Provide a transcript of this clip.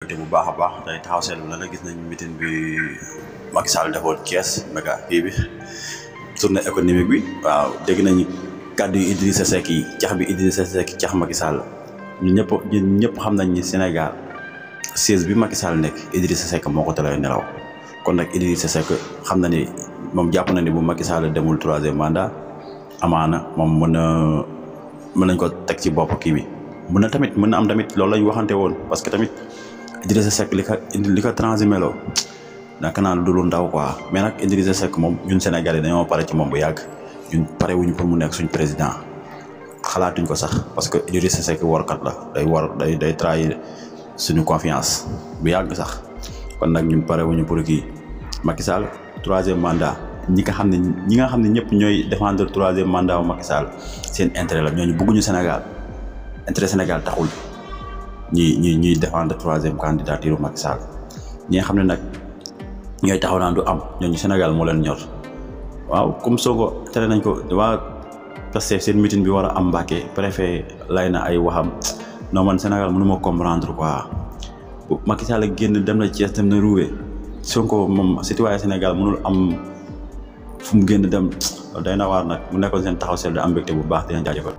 te bu baax a baax day taxaw seetlu na la gis nañ meeting bi Macky Sall defoon Thiès méga kii bi tournée économique bi waaw dégg nañu kàddu yi Idrissa Seck yi cax bi Idrissa Seck cax Macky Sall ñun ñëpp xam nañ ni Sénégal siège bi Macky Sall nekk Idrissa Seck moo ko teree nelaw kon nag Idrissa Seck xam na ni moom jàpp na ni bu Macky Sall demul 3e mandat amaana moom mën nañ ko teg ci bopp kii bi mën na am tamit loolu lañ waxante woon parce que tamit Idrissa Seck li ko transhumé loo naka naan du lu ndaw quoi mais nag Idrissa Seck moom ñun Sénégalais dañoo pare ci moom bu yàgg ñun pare wuñu pour mu nekk suñ président xalaatuñ ko sax parce que Idrissa Seck warkat la day trahir suñu confiance bu yàgg sax kon nag ñun pare wuñu pour kii Macky Sall 3e mandat ñi nga xam ne ñëpp ñooy défendre 3e mandat wu Macky Sall seen intérêt la ñooñu bëgguñu Sénégal intérêt Sénégal taxul ñuy défendre 3e candidature Macky Sall ñi nga xam ne nag ñooy taxaw naan du am ñooñu Sénégal moo leen ñor waaw comme Sonko tere nañ ko waa Pastef seen meeting bi war a am Mbacké préfet lay na ay waxam non man Sénégal mënu ma comprendre quoi Macky Sall génn dem na Thiès dem na Roubaix Sonko moom citoyen Sénégal mënul am fu mu génn dem day na waar nag mu nekkoon seen taxaw seetlu am mbégte bu baax dina jaajëfal